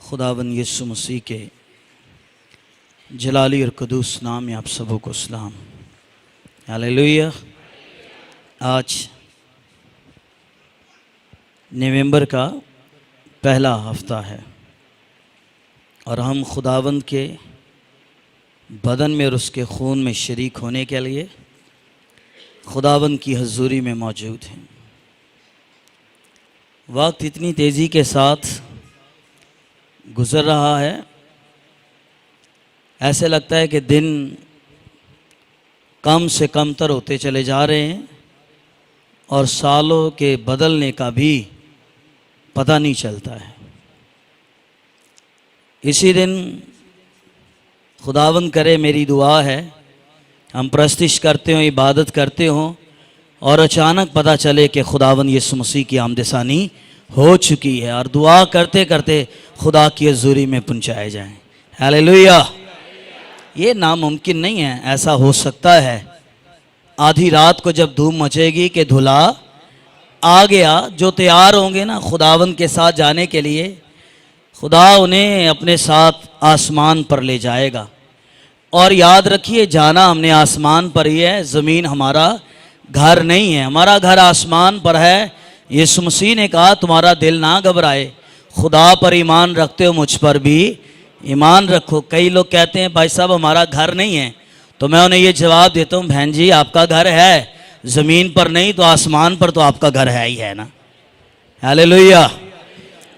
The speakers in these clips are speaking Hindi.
खुदावन यीशु मसीह के जलाली और कदूस नाम में आप सबों को सलाम। हालेलुया। आज नवंबर का पहला हफ्ता है और हम खुदावंद के बदन में और उसके खून में शरीक होने के लिए खुदावंद की हजूरी में मौजूद हैं। वक्त इतनी तेज़ी के साथ गुज़र रहा है, ऐसे लगता है कि दिन कम से कम तर होते चले जा रहे हैं और सालों के बदलने का भी पता नहीं चलता है। इसी दिन खुदावंद करे, मेरी दुआ है हम प्रस्तिश करते हों, इबादत करते हों और अचानक पता चले कि खुदावंद यीशु मसीह की आमदसानी हो चुकी है और दुआ करते करते खुदा की हजूरी में पहुंचाए जाएं। हालेलुया। ये नामुमकिन नहीं है, ऐसा हो सकता है। आधी रात को जब धूम मचेगी कि धुला आ गया, जो तैयार होंगे ना खुदावंद के साथ जाने के लिए, खुदा उन्हें अपने साथ आसमान पर ले जाएगा। और याद रखिए, जाना हमने आसमान पर ही है, ज़मीन हमारा घर नहीं है, हमारा घर आसमान पर है। यीशु मसीह ने कहा तुम्हारा दिल ना घबराए, खुदा पर ईमान रखते हो मुझ पर भी ईमान रखो। कई लोग कहते हैं भाई साहब हमारा घर नहीं है, तो मैं उन्हें ये जवाब देता हूँ, बहन जी आपका घर है, ज़मीन पर नहीं तो आसमान पर तो आपका घर है ही है ना। हालेलुया।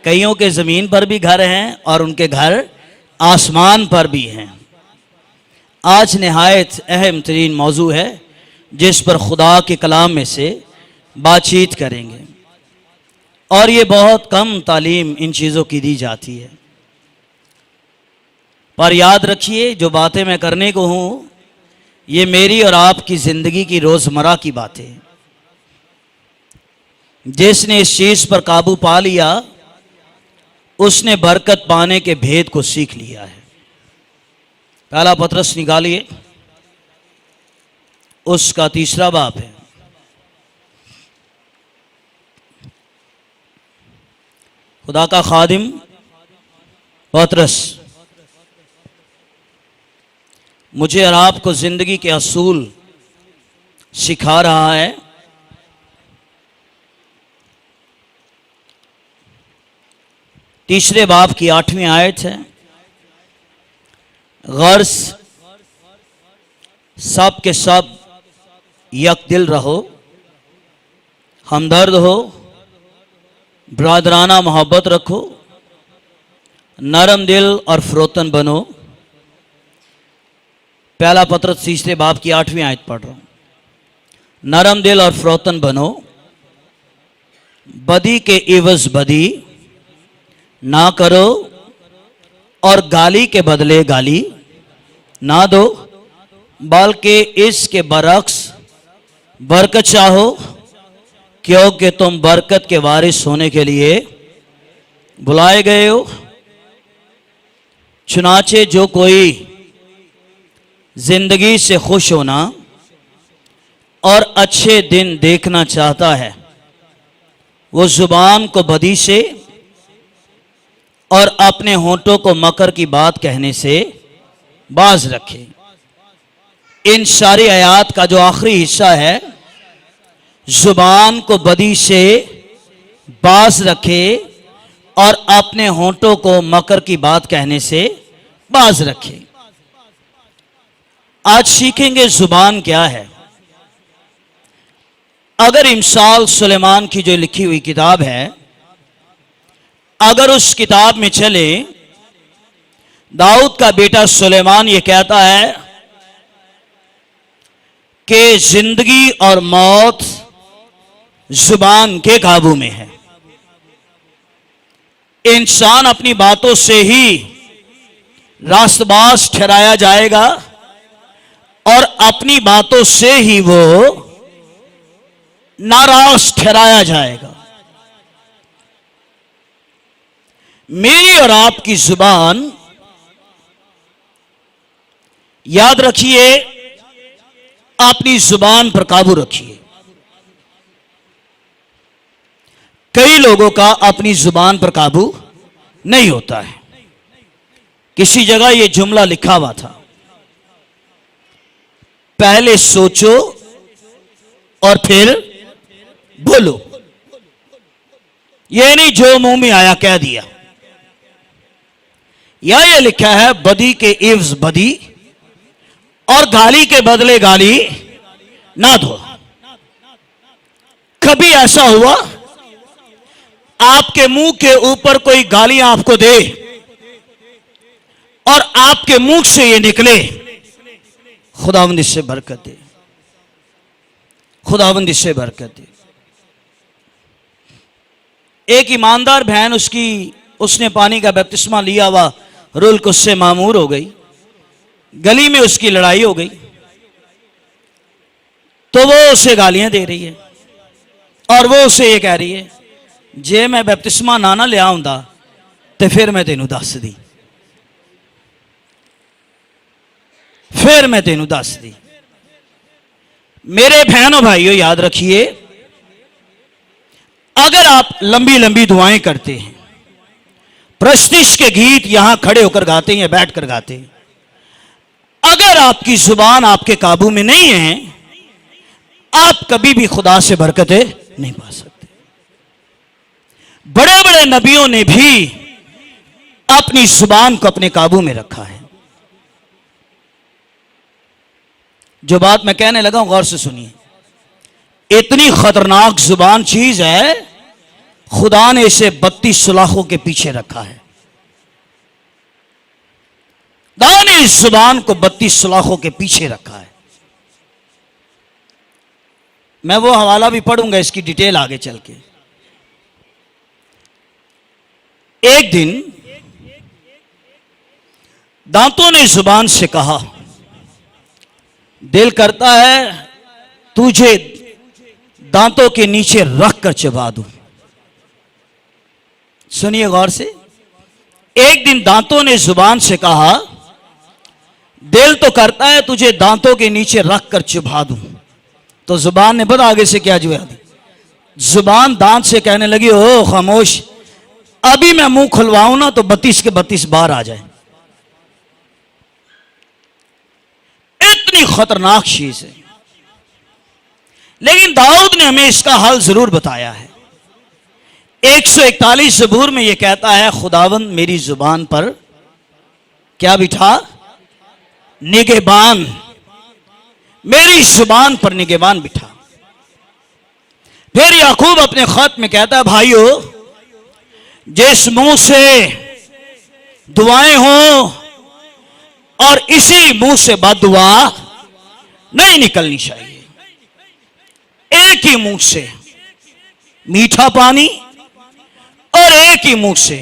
कईयों के ज़मीन पर भी घर हैं और उनके घर आसमान पर भी हैं। आज नहायत अहम तरीन मौजू है जिस पर खुदा के कलाम में से बातचीत करेंगे और ये बहुत कम तालीम इन चीज़ों की दी जाती है। पर याद रखिए, जो बातें मैं करने को हूँ ये मेरी और आपकी ज़िंदगी की रोज़मर्रा की बातें हैं। जिसने इस चीज़ पर काबू पा लिया उसने बरकत पाने के भेद को सीख लिया है। पहला पत्रस निकालिए, उसका 3रा बाब है। खुदा का खादिम पत्रस मुझे और आपको ज़िंदगी के असूल सिखा रहा है। तीसरे बाब की 8वीं आयत है, गर्ज सब के सब यक दिल रहो, हमदर्द हो, ब्रादराना मोहब्बत रखो, नरम दिल और फ्रोतन बनो। पहला पत्रस 3 बाब की 8वीं आयत पढ़ रहा हूं। नरम दिल और फ्रोतन बनो, बदी के इवज बदी ना करो और गाली के बदले गाली ना दो, बल्कि इसके बरक्स बरकत चाहो, क्योंकि तुम बरकत के वारिस होने के लिए बुलाए गए हो। चुनाचे जो कोई जिंदगी से खुश होना और अच्छे दिन देखना चाहता है, वो जुबान को बदी से और अपने होंठों को मकर की बात कहने से बाज रखे। इन सारी आयात का जो आखिरी हिस्सा है, जुबान को बदी से बाज रखे और अपने होंठों को मकर की बात कहने से बाज रखे। आज सीखेंगे जुबान क्या है। अगर इमसाल सुलेमान की जो लिखी हुई किताब है, अगर उस किताब में चले, दाऊद का बेटा सुलेमान ये कहता है कि जिंदगी और मौत जुबान के काबू में है। इंसान अपनी बातों से ही रास्तबाज ठहराया जाएगा और अपनी बातों से ही वो नाराज ठहराया जाएगा। मेरी और आपकी जुबान, याद रखिए, अपनी जुबान पर काबू रखिए। कई लोगों का अपनी जुबान पर काबू नहीं होता है। किसी जगह ये जुमला लिखा हुआ था, पहले सोचो और फिर बोलो। ये नहीं जो मुंह में आया कह दिया। या ये लिखा है बदी के इव्ज बदी और गाली के बदले गाली ना दो। कभी ऐसा हुआ आपके मुंह के ऊपर कोई गालियां आपको दे और आपके मुंह से ये निकले, खुदावंद इससे बरकत दे, खुदावंद इससे बरकत दे। एक ईमानदार बहन, उसने पानी का बपतिस्मा लिया हुआ, रूल को उससे मामूर हो गई, गली में उसकी लड़ाई हो गई, तो वो उसे गालियां दे रही है और वो उसे ये कह रही है जे मैं बपतिस्मा ना लिया हुंदा ते फिर मैं तेनू दस दी, फिर मैं तेनू दस दी। मेरे बहनों भाइयों याद रखिए, अगर आप लंबी लंबी दुआएं करते हैं, प्रस्तिश के गीत यहां खड़े होकर गाते हैं या बैठ कर गाते हैं, अगर आपकी जुबान आपके काबू में नहीं है, आप कभी भी खुदा से बरकतें नहीं पा सकते। बड़े बड़े नबियों ने भी अपनी जुबान को अपने काबू में रखा है। जो बात मैं कहने लगा हूं गौर से सुनिए, इतनी खतरनाक जुबान चीज है, खुदा ने इसे 32 सुलाखों के पीछे रखा है। खुदा ने इस जुबान को 32 सुलाखों के पीछे रखा है। मैं वो हवाला भी पढ़ूंगा, इसकी डिटेल आगे चल के। एक दिन दांतों ने जुबान से कहा, दिल करता है तुझे दांतों के नीचे रख कर चबा दूं। सुनिए गौर से, एक दिन दांतों ने जुबान से कहा, दिल तो करता है तुझे दांतों के नीचे रख कर चबा दूं। तो जुबान ने पता आगे से क्या जवाब दी। जुबान दांत से कहने लगी, ओ खामोश, अभी मैं मुंह खुलवाऊं ना तो 32 के 32 बार आ जाए। इतनी खतरनाक चीज है। लेकिन दाऊद ने हमें इसका हल जरूर बताया है। 141 ज़बूर में यह कहता है, खुदावंद मेरी जुबान पर क्या बिठा? निगहबान, मेरी जुबान पर निगहबान बिठा। फिर याकूब अपने खत में कहता है, भाइयों जिस मुंह से दुआएं हों और इसी मुंह से बददुआ नहीं निकलनी चाहिए। एक ही मुंह से मीठा पानी और एक ही मुंह से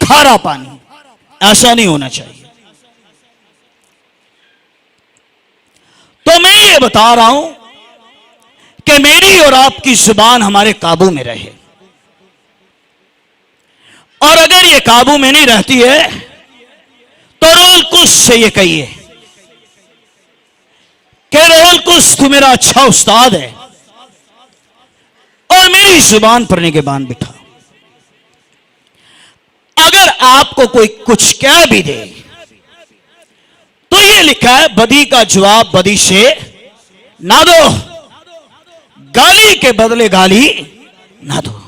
खारा पानी, ऐसा नहीं होना चाहिए। तो मैं ये बता रहा हूं कि मेरी और आपकी जुबान हमारे काबू में रहे, और अगर ये काबू में नहीं रहती है तो रोल कुछ से ये कहिए कि रोल कुछ तू मेरा अच्छा उस्ताद है और मेरी जुबान पर निगहबान बिठा। अगर आपको कोई कुछ कह भी दे तो ये लिखा है, बदी का जवाब बदी से ना दो, गाली के बदले गाली ना दो।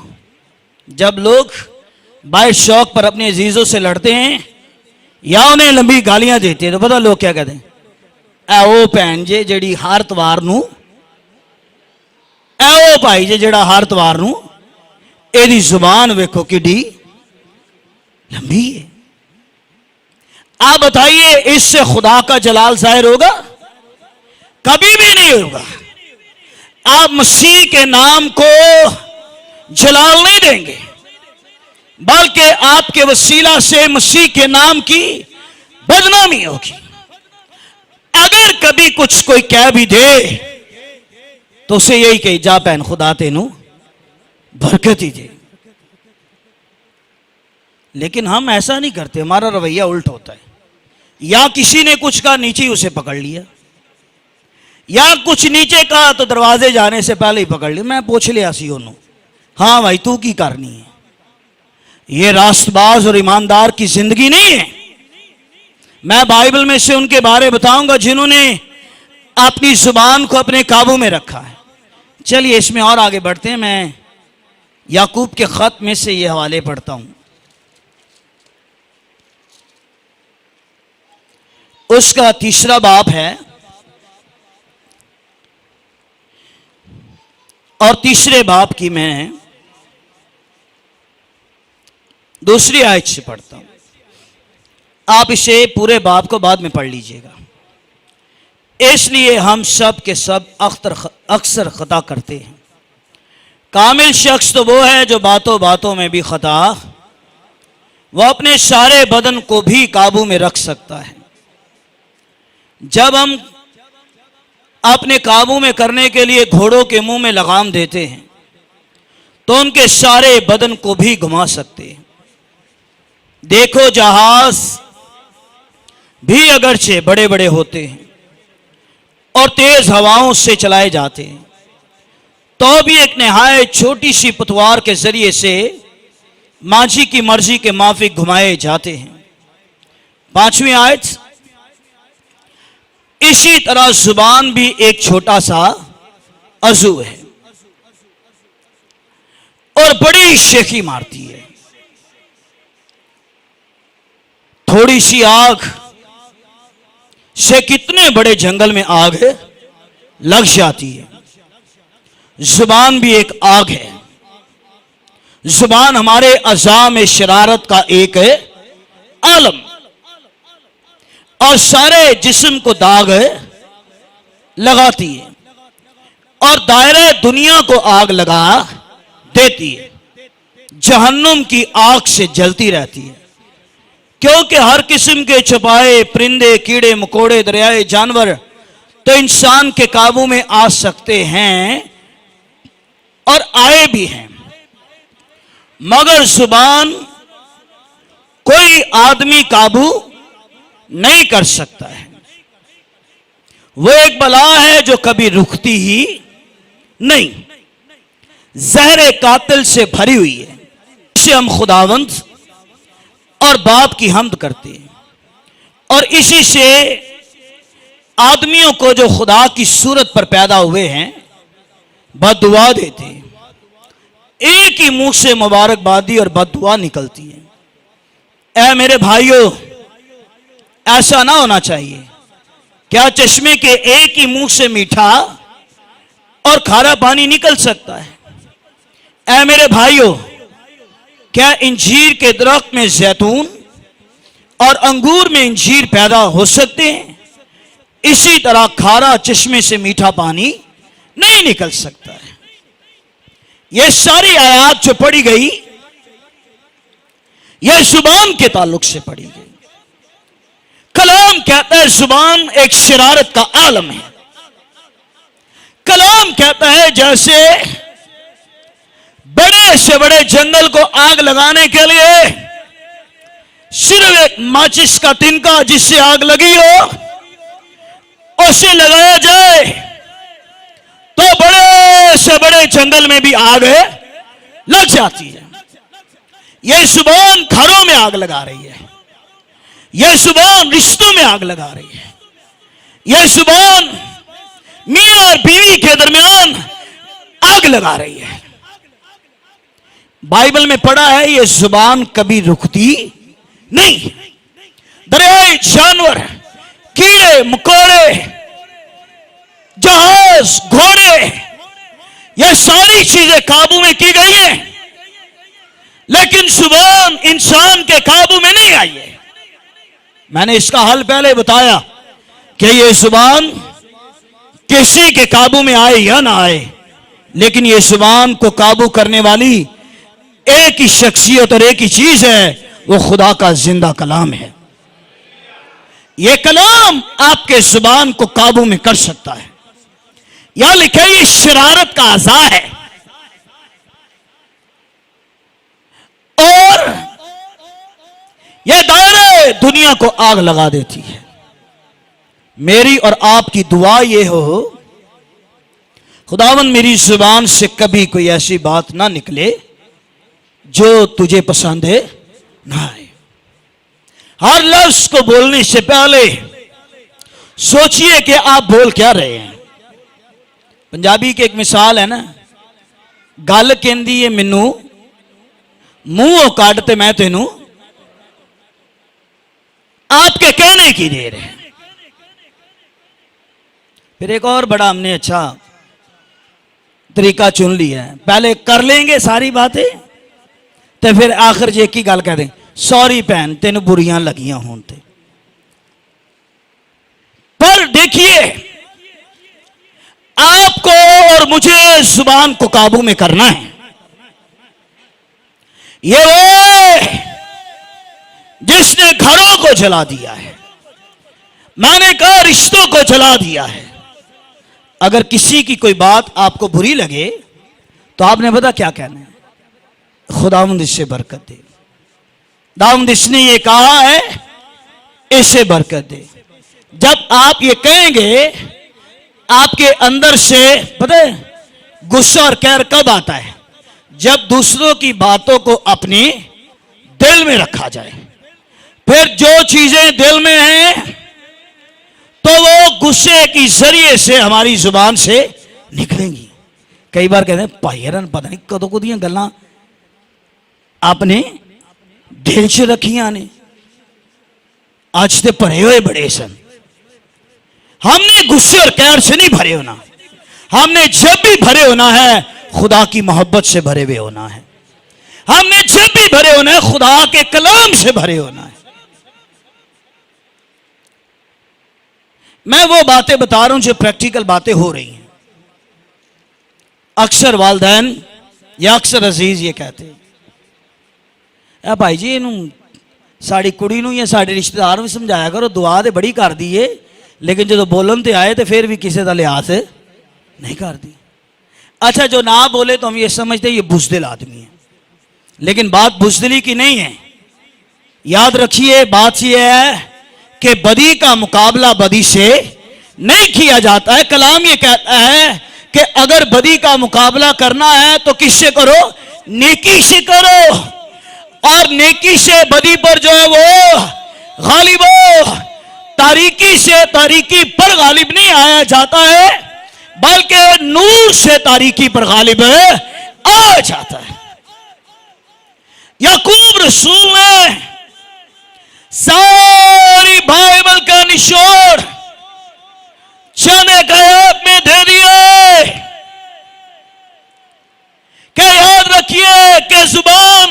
जब लोग बाइट शौक पर अपने अजीजों से लड़ते हैं या उन्हें लंबी गालियां देते हैं तो पता लोग क्या कहते हैं, ए ओ भैन जे जेड़ी हर तवार नू, ए ओ भाई जे जेड़ा हर तवार नू, एदी जुबान वेखो किडी लंबी है। आप बताइए इससे खुदा का जलाल जाहिर होगा? कभी भी नहीं होगा। आप मसीह के नाम को जलाल नहीं देंगे, बल्कि आपके वसीला से मसीह के नाम की बदनामी होगी। अगर कभी कुछ कोई कह भी दे तो उसे यही कही, जा भैन खुदा तेनू बरकत ही दे। लेकिन हम ऐसा नहीं करते, हमारा रवैया उल्ट होता है। या किसी ने कुछ कहा, नीचे ही उसे पकड़ लिया, या कुछ नीचे कहा तो दरवाजे जाने से पहले ही पकड़ लिया। मैं पूछ लिया सी ओनू, हाँ भाई तू की करनी है? ये रास्तबाज और ईमानदार की जिंदगी नहीं है। मैं बाइबल में से उनके बारे बताऊंगा जिन्होंने अपनी जुबान को अपने काबू में रखा है। चलिए इसमें और आगे बढ़ते हैं। मैं याकूब के खत में से ये हवाले पढ़ता हूं। उसका 3 बाब है और 3 बाब की मैं 2 आयत से पढ़ता हूं। आप इसे पूरे बाब को बाद में पढ़ लीजिएगा। इसलिए हम सब के सब अक्सर खता करते हैं। कामिल शख्स तो वो है जो बातों बातों में भी खता, वह अपने सारे बदन को भी काबू में रख सकता है। जब हम अपने काबू में करने के लिए घोड़ों के मुंह में लगाम देते हैं तो उनके सारे बदन को भी घुमा सकते हैं। देखो, जहाज भी अगरचे बड़े बड़े होते हैं और तेज हवाओं से चलाए जाते हैं, तो भी एक निहायत छोटी सी पतवार के जरिए से माझी की मर्जी के माफिक घुमाए जाते हैं। 5वीं आयत, इसी तरह जुबान भी एक छोटा सा अज़ू है और बड़ी शेखी मारती है। थोड़ी सी आग से कितने बड़े जंगल में आग लग जाती है। जुबान भी एक आग है। जुबान हमारे अज़ा में शरारत का एक आलम और सारे जिस्म को दाग लगाती है और दायरे दुनिया को आग लगा देती है। जहन्नुम की आग से जलती रहती है, क्योंकि हर किस्म के छुपाए परिंदे, कीड़े मकोड़े, दरियाए जानवर तो इंसान के काबू में आ सकते हैं और आए भी हैं, मगर जुबान कोई आदमी काबू नहीं कर सकता है। वो एक बला है जो कभी रुकती ही नहीं, जहर कातिल से भरी हुई है। इसे हम खुदावंद और बाप की हम्द करते हैं और इसी से आदमियों को जो खुदा की सूरत पर पैदा हुए हैं बद्दुआ देते हैं। एक ही मुंह से मुबारकबादी और बद्दुआ निकलती है। ऐ मेरे भाइयों, ऐसा ना होना चाहिए। क्या चश्मे के एक ही मुंह से मीठा और खारा पानी निकल सकता है? ऐ मेरे भाइयों, क्या इंजीर के दरख्त में जैतून और अंगूर में इंजीर पैदा हो सकते हैं? इसी तरह खारा चश्मे से मीठा पानी नहीं निकल सकता है। यह सारी आयत जो पढ़ी गई, यह जुबान के ताल्लुक से पढ़ी गई। कलाम कहता है जुबान एक शरारत का आलम है। कलाम कहता है जैसे बड़े से बड़े जंगल को आग लगाने के लिए सिर्फ एक माचिस का तिनका जिससे आग लगी हो उसे लगाया जाए तो बड़े से बड़े जंगल में भी आग लग जाती है। यह जुबान घरों में आग लगा रही है। यह जुबान रिश्तों में आग लगा रही है। यह जुबान मियां और बीवी के दरमियान आग लगा रही है। बाइबल में पढ़ा है यह जुबान कभी रुकती नहीं। दरियाई जानवर, कीड़े मकोड़े, जहाज, घोड़े, यह सारी चीजें काबू में की गई हैं, लेकिन जुबान इंसान के काबू में नहीं आई है। मैंने इसका हल पहले बताया कि यह जुबान किसी के काबू में आए या ना आए, लेकिन यह जुबान को काबू करने वाली एक ही शख्सियत और एक ही चीज है, वो खुदा का जिंदा कलाम है। यह कलाम आपके जुबान को काबू में कर सकता है। यहां लिखा ये शरारत का अज़ा है और यह दायरे दुनिया को आग लगा देती है। मेरी और आपकी दुआ यह हो, खुदावन मेरी जुबान से कभी कोई ऐसी बात ना निकले जो तुझे पसंद है ना आए। हर लफ्ज को बोलने से पहले सोचिए कि आप बोल क्या रहे हैं। पंजाबी की एक मिसाल है ना, गल कहंदी है मैनू मुंहों काट ते मैं तेनू आपके कहने की देर है। फिर एक और बड़ा हमने अच्छा तरीका चुन लिया है, पहले कर लेंगे सारी बातें तो फिर आखिर जे की गल कह दें, सॉरी भैन तेन बुरियां लगियां हों ते। पर देखिए आपको और मुझे जुबान को काबू में करना है। ये वो जिसने घरों को जला दिया है, मैंने कहा रिश्तों को जला दिया है। अगर किसी की कोई बात आपको बुरी लगे तो आपने पता क्या कहना है, खुदावंद इससे बरकत दे, दाऊद इसने ये कहा है इससे बरकत दे। जब आप ये कहेंगे आपके अंदर से पता है गुस्सा और कहर कब आता है, जब दूसरों की बातों को अपने दिल में रखा जाए। फिर जो चीजें दिल में हैं तो वो गुस्से की जरिए से हमारी जुबान से निकलेंगी। कई बार कहते हैं भाई यार पता नहीं कदों कदियां गल्लां आपने दिल च रखियां ने, आज तो भरे हुए बड़े सन। हमने गुस्से और कहर से नहीं भरे होना, हमने जब भी भरे होना है खुदा की मोहब्बत से भरे हुए होना है। हमने जब भी भरे होना है खुदा के कलाम से भरे होना है। मैं वो बातें बता रहा हूं जो प्रैक्टिकल बातें हो रही हैं। अक्सर वालदैन या अक्सर अजीज ये कहते हैं भाई जी इनू साड़ी कुड़ी नू या साडे रिश्तेदार नू समझाया करो, दुआ तो बड़ी कर दी है लेकिन जो बोलन ते आए तो फिर भी किसी का लिहाज नहीं करती। अच्छा जो ना बोले तो हम ये समझते ये बुज़दिल आदमी है, लेकिन बात बुज़दिली की नहीं है। याद रखिए बात यह है कि बदी का मुकाबला बदी से नहीं किया जाता है। कलाम ये कहता है कि अगर बदी का मुकाबला करना है तो किससे करो, नेकी से करो, और नेकी से बदी पर जो है वो गालिब हो। तारीकी से तारीकी पर गालिब नहीं आया जाता है, बल्कि नूर से तारीकी पर गालिब आ जाता है। याकूब रसूल ने सारी बाइबल का निचोड़ चने कयाब में दे दिए कि याद रखिए कि जुबान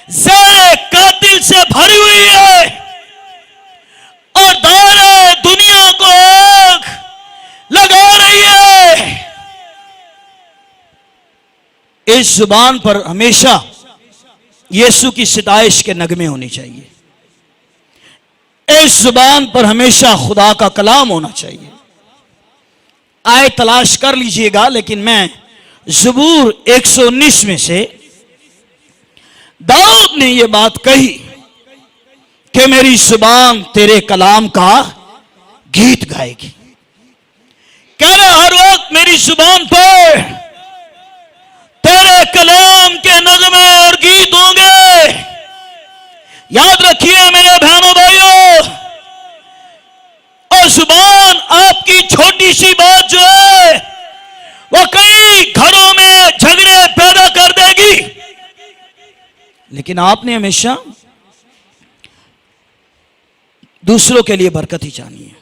ज़हर कातिल से भरी हुई है और दारे दुनिया को आग लगा रही है। इस जुबान पर हमेशा यीशु की सिताइश के नगमे होने चाहिए। इस जुबान पर हमेशा खुदा का कलाम होना चाहिए। आए तलाश कर लीजिएगा, लेकिन मैं ज़बूर 119 में से दाऊद ने यह बात कही कि मेरी जुबान तेरे कलाम का गीत गाएगी। कह रहे हर वक्त मेरी जुबान पर तेरे कलाम के नगमे और गीत होंगे। याद रखिए मेरे बहनों भाइयों, और जुबान आपकी छोटी सी बात जो है वो कई घरों में झगड़े पैदा कर देगी। लेकिन आपने हमेशा दूसरों के लिए बरकत ही चाहनी है।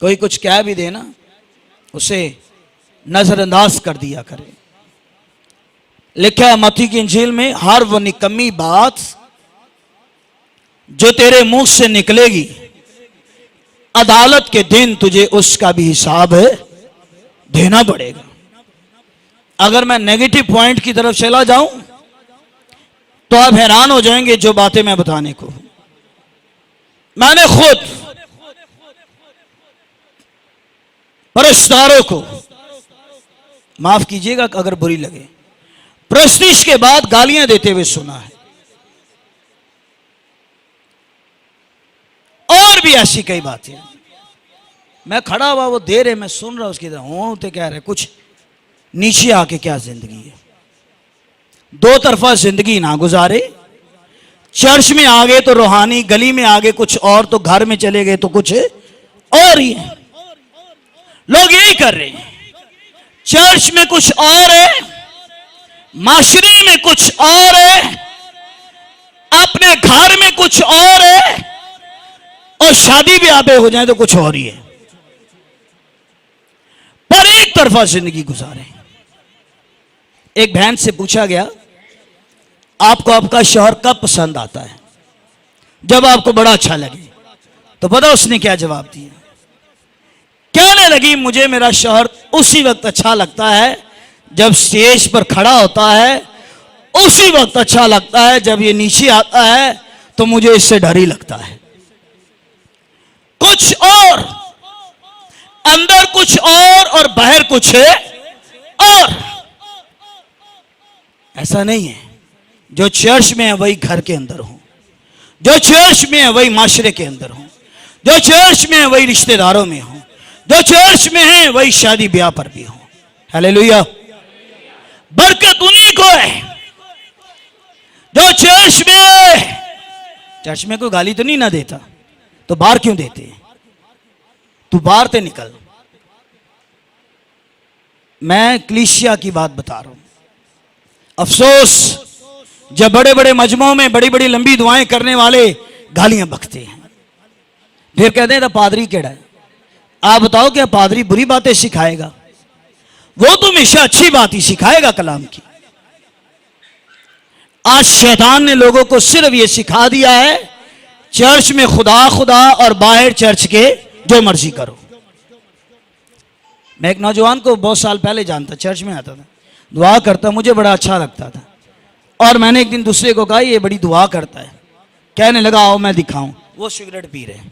कोई कुछ कह भी देना उसे नजरअंदाज कर दिया करे। लिखा है मत्ती की इंजील में, हर वो निकम्मी बात जो तेरे मुंह से निकलेगी अदालत के दिन तुझे उसका भी हिसाब देना पड़ेगा। अगर मैं नेगेटिव पॉइंट की तरफ चला जाऊं तो आप हैरान हो जाएंगे जो बातें मैं बताने को। मैंने खुद परस्तारों को, माफ कीजिएगा अगर बुरी लगे, प्रस्तिश के बाद गालियां देते हुए सुना है। और भी ऐसी कई बातें। मैं खड़ा हुआ वो दे रहे, मैं सुन रहा उसकी तरह हूं तो कह रहे कुछ नीचे आके क्या जिंदगी है। दो तरफा जिंदगी ना गुजारे, चर्च में आ गए तो रूहानी, गली में आ गए कुछ और, तो घर में चले गए तो कुछ और ही है। लोग यही कर रहे हैं, चर्च में कुछ और है, माशरे में कुछ और है, अपने घर में कुछ और है, और शादी ब्याह पे हो जाए तो कुछ और ही है। पर एक तरफा जिंदगी गुजारे। एक बहन से पूछा गया, आपको आपका शौहर कब पसंद आता है? जब आपको बड़ा अच्छा लगे। तो पता उसने क्या जवाब दिया? कहने लगी, मुझे मेरा शौहर उसी वक्त अच्छा लगता है जब स्टेज पर खड़ा होता है, उसी वक्त अच्छा लगता है जब ये नीचे आता है तो मुझे इससे डर ही लगता है। कुछ और, अंदर कुछ और बाहर कुछ और। ऐसा नहीं है, जो चर्च में है वही घर के अंदर हो, जो चर्च में है वही माशरे के अंदर हो, जो चर्च में है वही रिश्तेदारों में हो, जो चर्च में है वही शादी ब्याह पर भी हो। हालेलुया। बरकत उन्हीं को है जो चर्च में कोई गाली तो नहीं ना देता, तो बाहर क्यों देते हैं? तू बाहर ते निकल। मैं कलीसिया की बात बता रहा हूं। अफसोस, जब बड़े बड़े मजमों में बड़ी बड़ी लंबी दुआएं करने वाले गालियां बकते हैं, फिर कहते हैं पादरी केड़ा है। आप बताओ, क्या पादरी बुरी बातें सिखाएगा? वो तो हमेशा अच्छी बात ही सिखाएगा कलाम की। आज शैतान ने लोगों को सिर्फ ये सिखा दिया है, चर्च में खुदा खुदा और बाहर चर्च के जो मर्जी करो। मैं एक नौजवान को बहुत साल पहले जानता, चर्च में आता था, दुआ करता, मुझे बड़ा अच्छा लगता था। और मैंने एक दिन दूसरे को कहा, ये बड़ी दुआ करता है। कहने लगा, आओ मैं दिखाऊं। वो सिगरेट पी रहे हैं।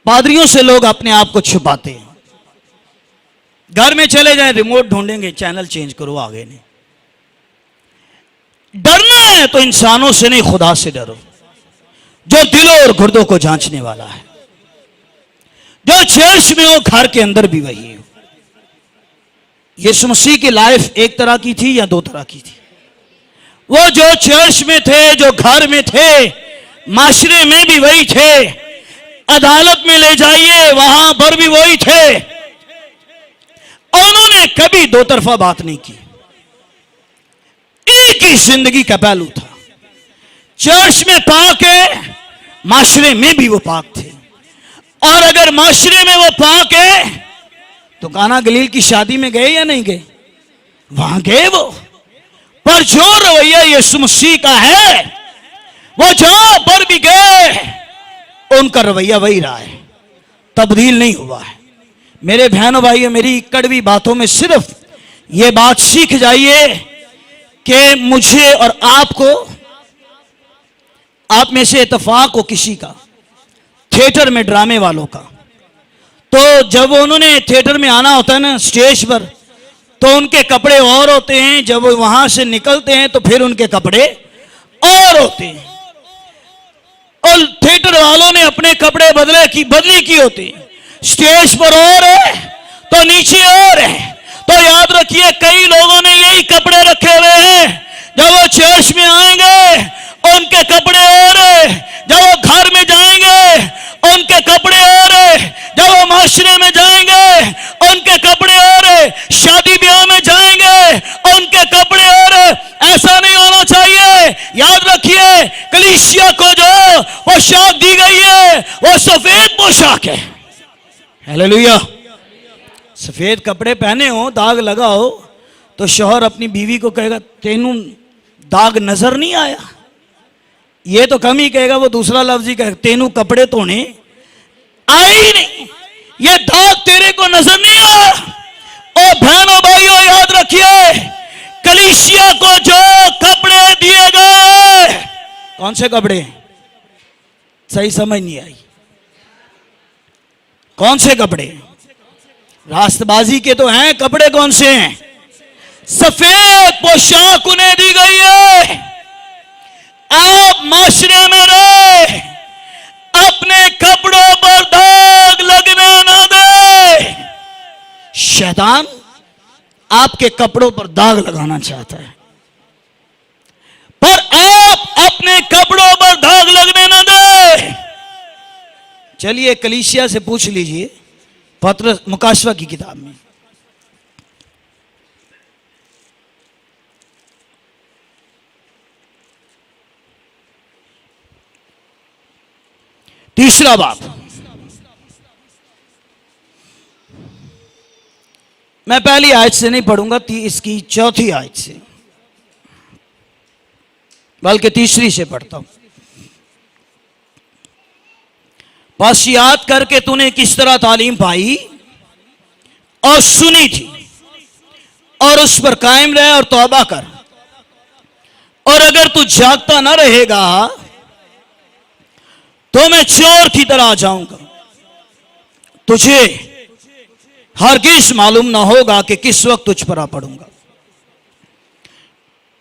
पादरियों से लोग अपने आप को छुपाते हैं। घर में चले जाए, रिमोट ढूंढेंगे, चैनल चेंज करो, आगे नहीं। डरना है तो इंसानों से नहीं, खुदा से डरो, जो दिलों और गुर्दों को जांचने वाला है। जो चर्च में हो, घर के अंदर भी वही है। यीशु मसीह की लाइफ एक तरह की थी या दो तरह की थी? वो जो चर्च में थे, जो घर में थे, माशरे में भी वही थे, अदालत में ले जाइए वहां पर भी वही थे। और उन्होंने कभी दो तरफा बात नहीं की। एक ही जिंदगी का पहलू था। चर्च में पाक है, माशरे में भी वो पाक थे। और अगर माशरे में वो पाक है तो काना गलील की शादी में गए या नहीं गए? वहां गए वो। पर जो रवैया यीशु मसीह का है, वो जहां पर भी गए उनका रवैया वही रहा है, तब्दील नहीं हुआ है। मेरे बहनों भाइयों, मेरी कड़वी बातों में सिर्फ ये बात सीख जाइए कि मुझे और आपको, आप में से इत्तेफाक हो किसी का, थिएटर में ड्रामे वालों का, तो जब उन्होंने थिएटर में आना होता है ना स्टेज पर, तो उनके कपड़े और होते हैं। जब वो वहां से निकलते हैं तो फिर उनके कपड़े और होते हैं। और थिएटर वालों ने अपने कपड़े बदली की होती है। स्टेज पर और है तो नीचे और है। तो याद रखिए, कई लोगों ने यही कपड़े रखे हुए हैं। जब वो चर्च में आएंगे उनके कपड़े और है, जब वो घर में जाएंगे उनके कपड़े और है, जब वो माशरे में जाएंगे उनके कपड़े और है, शादी ब्याह में जाएंगे उनके कपड़े और है। ऐसा नहीं होना चाहिए। याद रखिए, कलीसिया को जो पोशाक दी गई है वो सफेद पोशाक है। हालेलुया। सफेद कपड़े पहने हो, दाग लगा हो, तो शौहर अपनी बीवी को कहेगा, तेनू दाग नजर नहीं आया? ये तो कम ही कहेगा, वो दूसरा लफ्ज ही कहेगा, तेनू कपड़े धोने आए ही नहीं, ये दाग तेरे को नजर नहीं आया। और बहनों भाइयों, याद रखिए, कलीसिया को जो कपड़े दिए गए, कौन से कपड़े? सही समझ नहीं आई। कौन से कपड़े? रास्तबाजी के तो हैं, कपड़े कौन से हैं? सफेद पोशाक उन्हें दी गई है। आप माशरे में रहे, अपने कपड़ों पर दाग लगने न दे। शैतान आपके कपड़ों पर दाग लगाना चाहता है, पर आप चलिए कलीसिया से पूछ लीजिए पत्र मुकाशवा की किताब में। तीसरा बाब, मैं पहली आयत से नहीं पढ़ूंगा, इसकी चौथी आयत से, बल्कि तीसरी से पढ़ता हूं। बस याद करके तूने किस तरह तालीम पाई और सुनी थी, और उस पर कायम रहे और तौबा कर। और अगर तू जागता ना रहेगा तो मैं चोर की तरह आ जाऊंगा, तुझे हरगिज मालूम ना होगा कि किस वक्त तुझ पर आ पड़ूंगा।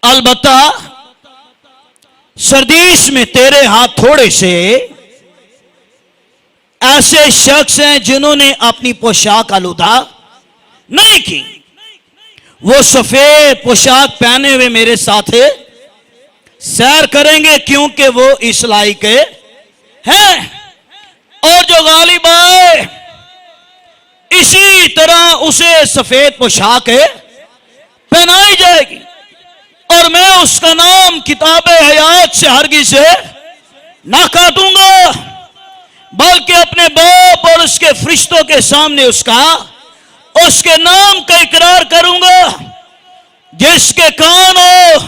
अलबत्ता सरदीस में तेरे हाथ थोड़े से ऐसे शख्स हैं जिन्होंने अपनी पोशाक आलूदा नहीं की, वो सफेद पोशाक पहने हुए मेरे साथ सैर करेंगे, क्योंकि वो इस लायक है। और जो गालिब आए इसी तरह उसे सफेद पोशाक पहनाई जाएगी, और मैं उसका नाम किताबे हयात से हरगिज़ ना काटूंगा, बल्कि अपने बाप और उसके फरिश्तों के सामने उसके नाम का इकरार करूंगा। जिसके कान हो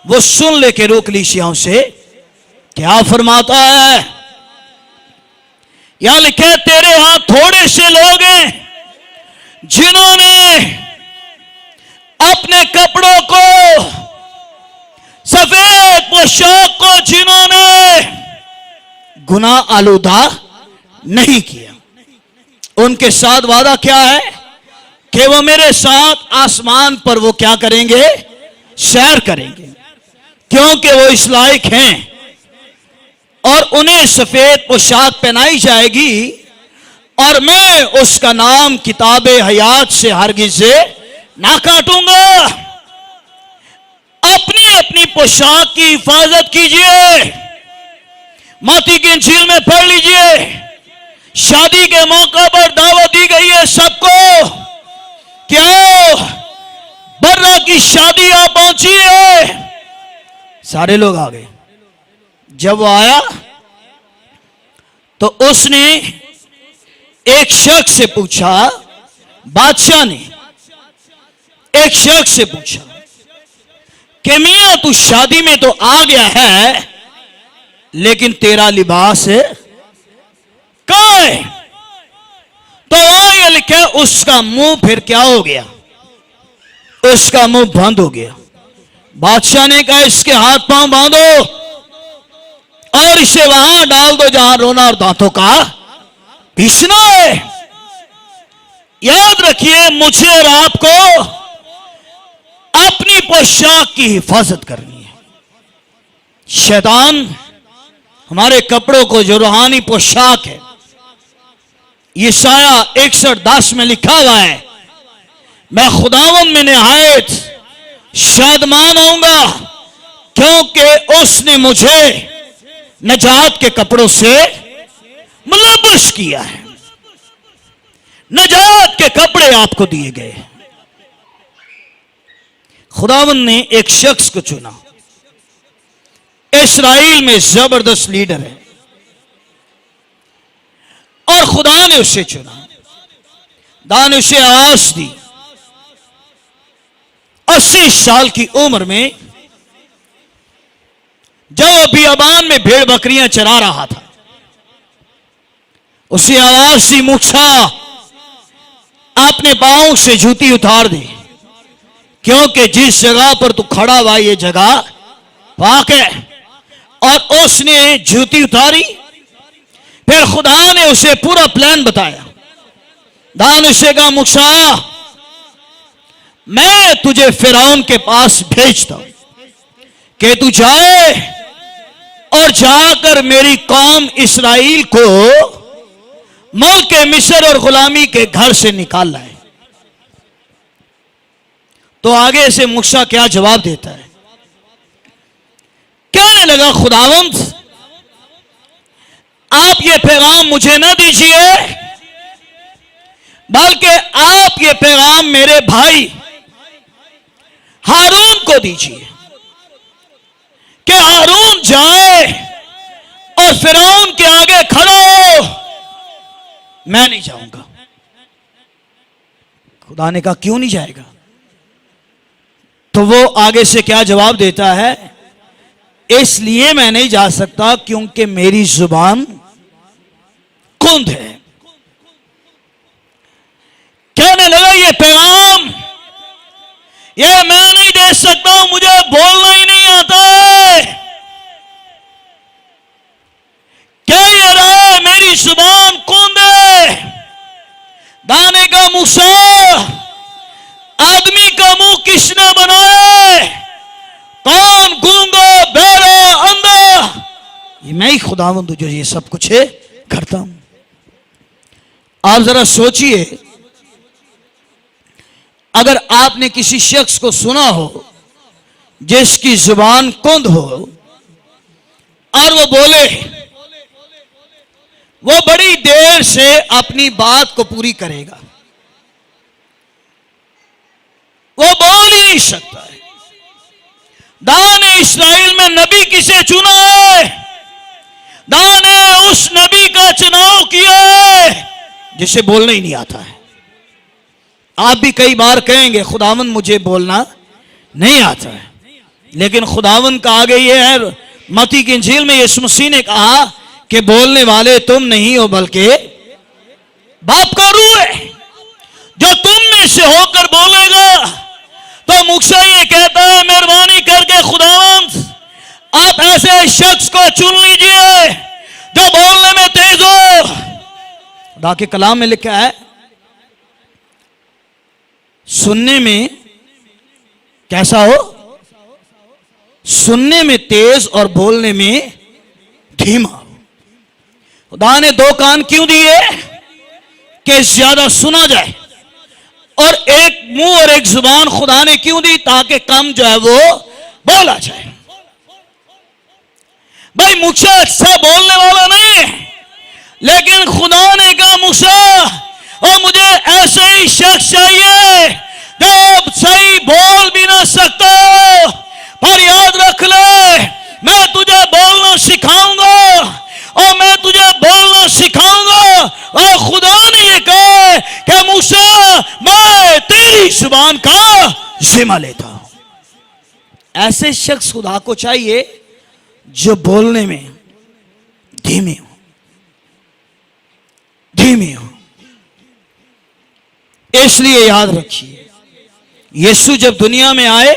वो सुन ले के रोक लीसियाओं से क्या फरमाता है। यहां लिखे तेरे हाथ थोड़े से लोग हैं जिन्होंने अपने कपड़ों को, सफेद पोशाक को जिन्होंने गुनाह आलूदा नहीं किया। उनके साथ वादा क्या है कि वो मेरे साथ आसमान पर वो क्या करेंगे, सैर करेंगे, क्योंकि वो इस लायक हैं। और उन्हें सफेद पोशाक पहनाई जाएगी, और मैं उसका नाम किताबे हयात से हरगिज़ ना काटूंगा। अपनी अपनी पोशाक की हिफाजत कीजिए। मत्ती की इंजील में पढ़ लीजिए, शादी के मौका पर दावत दी गई है सबको, क्या बर्रा की शादी आ पहुंची है। सारे लोग आ गए। जब वो आया तो उसने एक शख्स से पूछा, बादशाह ने एक शख्स से पूछा कि मियां तू शादी में तो आ गया है, लेकिन तेरा लिबास कहां है। तो वहां ये लिखा, उसका मुंह फिर क्या हो गया, उसका मुंह बंद हो गया। बादशाह ने कहा इसके हाथ पांव बांधो और इसे वहां डाल दो जहां रोना और दांतों का पीसना है। याद रखिए, मुझे और आपको अपनी पोशाक की हिफाजत करनी है। शैतान हमारे कपड़ों को, जो रूहानी पोशाक है, यशाया 61:10 में लिखा हुआ है, मैं खुदावंद में निहायत शादमान होऊंगा, क्योंकि उसने मुझे नजात के कपड़ों से मुलब्बस किया है। नजात के कपड़े आपको दिए गए। खुदावंद ने एक शख्स को चुना, इस्राएल में जबरदस्त लीडर है, और खुदा ने उसे चुना। खुदा ने उसे आवाज दी। 80 साल की उम्र में जब बियाबान में भेड़ बकरियां चरा रहा था, उसे आवाज दी, मूसा अपने पांव से जूती उतार दे, क्योंकि जिस जगह पर तू खड़ा हुआ ये जगह पाक है। और उसने जूती उतारी। फिर खुदा ने उसे पूरा प्लान बताया। खुदा ने उसे कहा, मूसा मैं तुझे फिरौन के पास भेजता हूं कि तू जाए और जाकर मेरी कौम इस्राएल को मुल्क मिस्र और गुलामी के घर से निकाल लाए। तो आगे से मूसा क्या जवाब देता है, कहने लगा, खुदावंद आप ये पैगाम मुझे न दीजिए, बल्कि आप ये पैगाम मेरे भाई हारून को दीजिए कि हारून जाए और फिरौन के आगे खड़ा हो, मैं नहीं जाऊंगा। खुदा ने कहा क्यों नहीं जाएगा? तो वो आगे से क्या जवाब देता है, इसलिए मैं नहीं जा सकता क्योंकि मेरी जुबान कुंद है। कहने लगा ये पैगाम ये मैं नहीं दे सकता, मुझे बोलना ही नहीं आता है। कह ये रहा है मेरी जुबान कुंद है। दाने का मूसा, आदमी का मुंह किसने बनाया? कौन? गूंगा, बहरा, अंधा? ये मैं ही खुदावंद हूं जो ये सब कुछ है करता हूं। आप जरा सोचिए, अगर आपने किसी शख्स को सुना हो जिसकी जुबान कुंद हो और वो बोले, वो बड़ी देर से अपनी बात को पूरी करेगा, वो बोल ही नहीं सकता है। दाने इस्राएल में नबी किसे चुना है? दाने उस नबी का चुनाव किया है जिसे बोलना ही नहीं आता है। आप भी कई बार कहेंगे खुदावंद मुझे बोलना नहीं आता है, लेकिन खुदावंद का आगे ये है, मत्ती की इंजील में यीशु मसीह ने कहा कि बोलने वाले तुम नहीं हो बल्कि बाप का रूह है जो तुम में से होकर बोलेगा। तो मूसा ये कहता है, मेहरबानी करके खुदावंद आप ऐसे शख्स को चुन लीजिए जो बोलने में तेज हो। खुदा के कलाम में लिखा है, सुनने में कैसा हो? सुनने में तेज और बोलने में धीमा हो। खुदा ने दो कान क्यों दिए? कि ज्यादा सुना जाए, और एक मुंह और एक जुबान खुदा ने क्यों दी? ताकि कम जो है वो बोला जाए। भाई मूसा अच्छा बोलने वाला नहीं है, लेकिन खुदा ने कहा मूसा और मुझे ऐसे ही शख्स चाहिए जो सही बोल भी ना सकता, पर याद रख ले मैं तुझे बोलना सिखाऊंगा और मैं तुझे बोलना सिखाऊंगा। और खुदा ने ये कहा कि मूसा मैं तेरी जुबान का जिम्मा लेता हूं। ऐसे शख्स खुदा को चाहिए जो बोलने में धीमे हो, धीमे हो। इसलिए याद रखिए, यीशु जब दुनिया में आए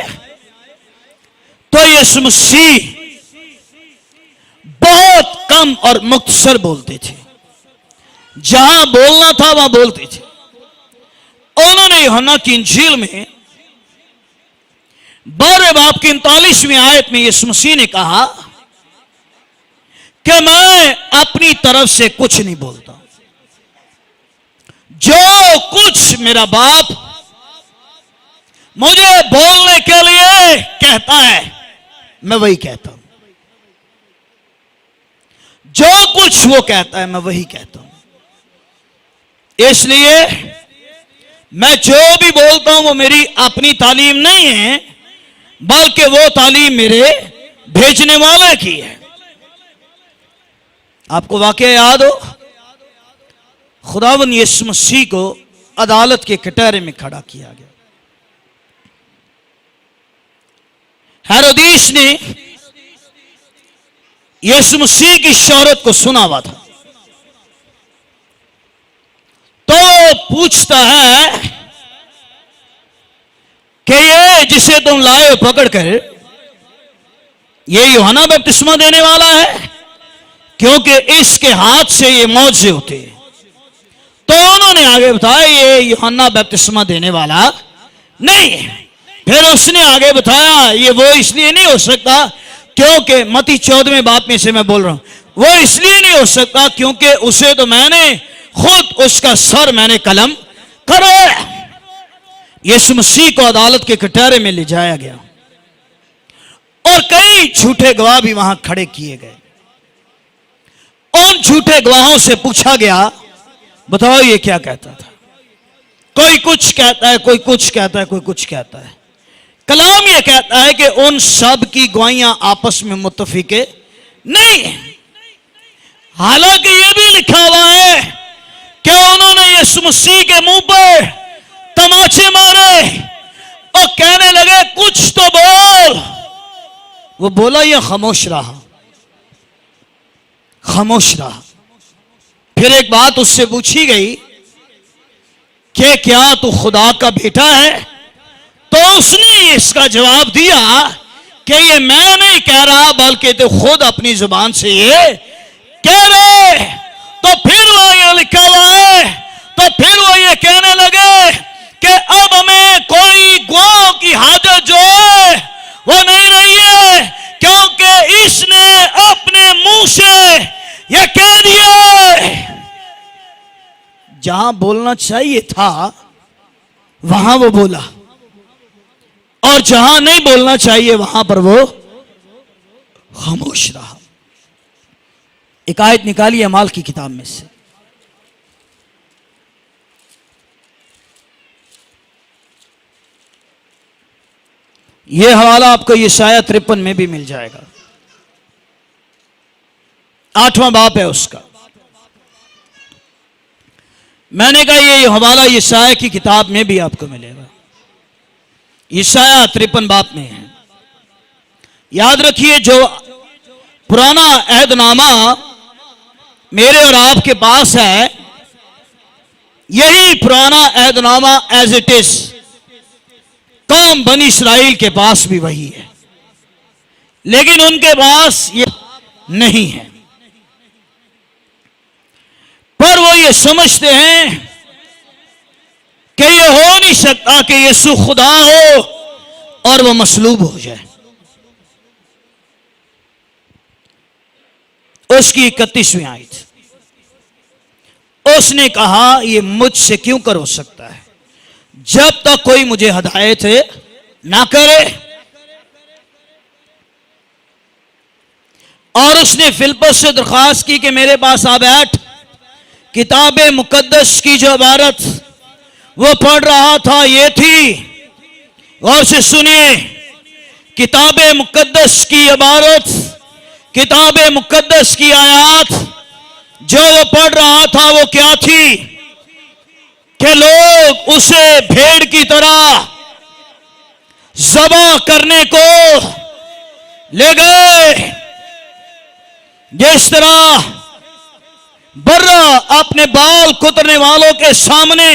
तो यीशु मसीह बहुत कम और मुख्तसर बोलते थे। जहां बोलना था वहां बोलते थे। उन्होंने यूहन्ना की इंजील में 12वें बाब की 39वीं आयत में यीशु मसीह ने कहा कि मैं अपनी तरफ से कुछ नहीं बोलता, जो कुछ मेरा बाप मुझे बोलने के लिए कहता है मैं वही कहता हूं। जो कुछ वो कहता है मैं वही कहता हूं। इसलिए मैं जो भी बोलता हूं वो मेरी अपनी तालीम नहीं है, बल्कि वो तालीम मेरे भेजने वाले की है। आपको वाकया याद हो, खुदावंद यीशु मसीह को अदालत के कटहरे में खड़ा किया गया। हेरोदेस ने यीशु मसीह की शोहरत को सुना हुआ था, तो पूछता है कि ये जिसे तुम लाए हो पकड़कर, ये यूहन्ना बपतिस्मा देने वाला है, क्योंकि इसके हाथ से ये मौजे होते हैं। तो उन्होंने आगे बताया ये यूहन्ना बपतिस्मा देने वाला नहीं है। फिर उसने आगे बताया ये वो इसलिए नहीं हो सकता क्योंकि मत्ती 14वें बाब में से मैं बोल रहा हूं, वो इसलिए नहीं हो सकता क्योंकि उसे तो मैंने खुद उसका सर मैंने कलम कराया। यीशु मसीह को अदालत के कटहरे में ले जाया गया और कई झूठे गवाह भी वहां खड़े किए गए। उन झूठे गवाहों से पूछा गया, बताओ ये क्या कहता था? कोई कुछ कहता है, कोई कुछ कहता है, कोई कुछ कहता है। कलाम ये कहता है कि उन सब की गवाहियां आपस में मुत्तफिके नहीं है। हालांकि ये भी लिखा हुआ है कि उन्होंने यीशु मसीह के मुंह पर तमाचे मारे और कहने लगे कुछ तो बोल। वो बोला या खामोश रहा, खामोश रहा। फिर एक बात उससे पूछी गई कि क्या तू खुदा का बेटा है? तो उसने इसका जवाब दिया कि ये मैं नहीं कह रहा, बल्कि तो खुद अपनी जुबान से ये कह रहे। तो फिर वो ये लिखा हुआ है, तो फिर वो ये कहने लगे कि अब हमें कोई गवाह की हाजत जो है वो नहीं रही है, क्योंकि इसने अपने मुंह से ये कह दिया। जहां बोलना चाहिए था वहां वो बोला, और जहां नहीं बोलना चाहिए वहां पर वो खामोश रहा। एक आयत निकालिए अमाल की किताब में से, यह हवाला आपको यशाया 53 में भी मिल जाएगा। 8वां बाप है उसका। मैंने कहा ये हवाला यशाया की किताब में भी आपको मिलेगा। यशाया 53 बाप में है। याद रखिए, जो पुराना अहदनामा मेरे और आपके पास है, यही पुराना अहदनामा एज इट इज कौम बनी इस्राइल के पास भी वही है, लेकिन उनके पास ये नहीं है। पर वो ये समझते हैं कि ये हो नहीं सकता कि यीशु खुदा हो और वो मसलूब हो जाए। उसकी 31वीं आयत, उसने कहा ये मुझसे क्यों कर हो सकता है जब तक कोई मुझे हदायत ना करे। और उसने फिलिप्पस से दरख्वास्त की कि मेरे पास आ बैठ। किताब मुकद्दस की जो इबारत वो पढ़ रहा था ये थी, गौर से सुनिए, किताब मुकद्दस की इबारत, किताब मुकद्दस की आयत जो वो पढ़ रहा था वो क्या थी कि लोग उसे भेड़ की तरह ज़बह करने को ले गए, जिस तरह बर्रा अपने बाल कुतरने वालों के सामने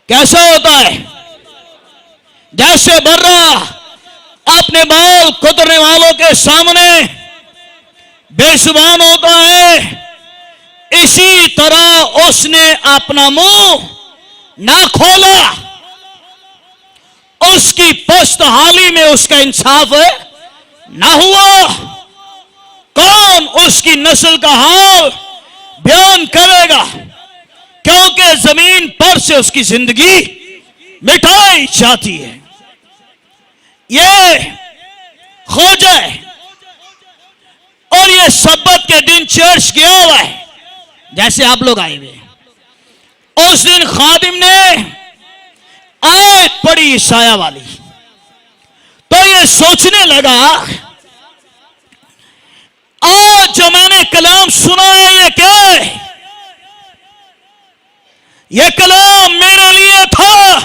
कैसा होता है, जैसे बर्रा अपने बाल कुतरने वालों के सामने बेजुबान होता है, इसी तरह उसने अपना मुंह ना खोला। उसकी पुश्तहाली में उसका इंसाफ ना हुआ। कौन उसकी नस्ल का हाल बयान करेगा, क्योंकि जमीन पर से उसकी जिंदगी मिटाई जाती है। ये खो जाए और ये सब्बत के दिन चर्च गया हुआ है, जैसे आप लोग आए हुए। उस दिन खादिम ने आयत पढ़ी ईसाया वाली, तो ये सोचने लगा आज जो मैंने कलाम सुना है ये क्या है? ये कलाम मेरे लिए था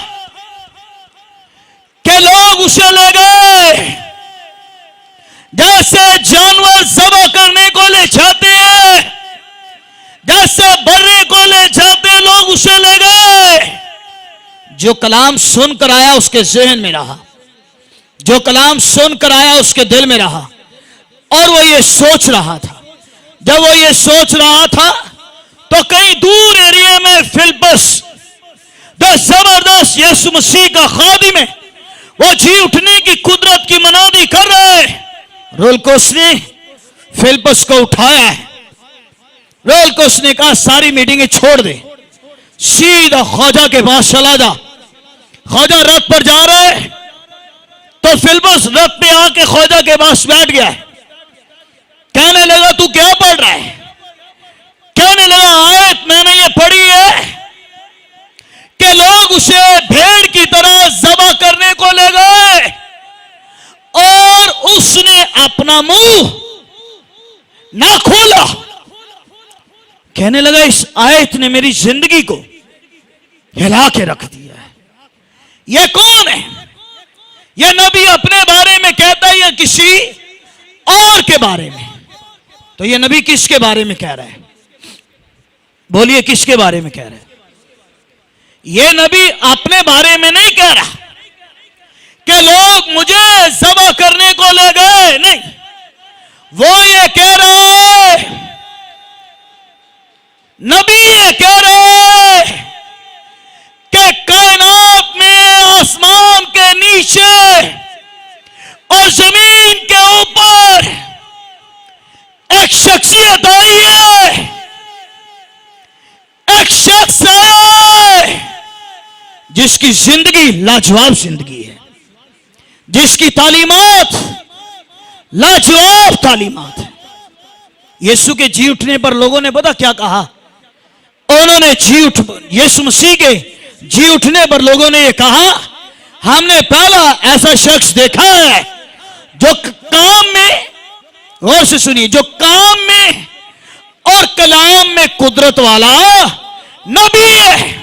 कि लोग उसे ले गए, जैसे जानवर ज़बह करने को ले जाते हैं, जैसे बर्रे को ले जाते लोग उसे ले गए। जो कलाम सुनकर आया उसके ज़हन में रहा, जो कलाम सुनकर आया उसके दिल में रहा, और वो ये सोच रहा था। जब वो ये सोच रहा था तो कहीं दूर एरिया में फिलिप्पस जो जबरदस्त यीशु मसीह का खादिम है, वो जी उठने की कुदरत की मनादी कर रहे हैं। रोलकोस ने फिलिप्पस को उठाया है। रोलकोस ने कहा सारी मीटिंगें छोड़ दे, सीधा ख्वाजा के पास चला जा। ख्वाजा रथ पर जा रहा है तो फिलिप्पस रथ पे आके ख्वाजा के पास बैठ गया है। कहने लगा तू क्या पढ़ रहा है? कहने लगा आयत मैंने ये पढ़ी है कि लोग उसे भेड़ की तरह ज़बह करने को ले गए और उसने अपना मुंह ना खोला। कहने लगा इस आयत ने मेरी जिंदगी को हिला के रख दिया है। यह कौन है? यह नबी अपने बारे में कहता है या किसी और के बारे में? तो यह नबी किसके बारे में कह रहा है? बोलिए किसके बारे में कह रहा है? यह नबी अपने बारे में नहीं कह रहा कि लोग मुझे ज़बह करने को ले गए, नहीं। वो ये कह रहा है, नबी ये कह रहा है कि कायनात में आसमान के नीचे और जमीन के ऊपर एक शख्सियत आई है, एक शख्स है जिसकी जिंदगी लाजवाब जिंदगी है, जिसकी तालीमात लाजवाब तालीमात है। यीशु के जी उठने पर लोगों ने पता क्या कहा? उन्होंने यीशु मसीह के जी उठने पर लोगों ने ये कहा, हमने पहला ऐसा शख्स देखा है जो काम में, गौर से सुनिए, जो काम में और कलाम में कुदरत वाला नबी है।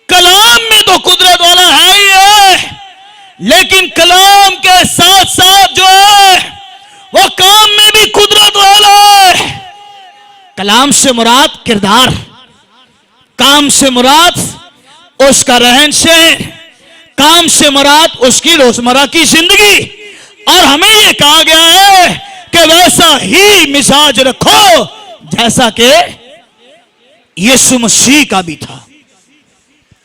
कलाम में तो कुदरत वाला है ही है, लेकिन कलाम के साथ साथ जो है वो काम में भी कुदरत वाला है। कलाम से मुराद किरदार, काम से मुराद उसका रहन सहन, काम से मुराद उसकी रोजमर्रा की जिंदगी। और हमें यह कहा गया है कि वैसा ही मिजाज रखो जैसा कि यीशु मसीह का भी था।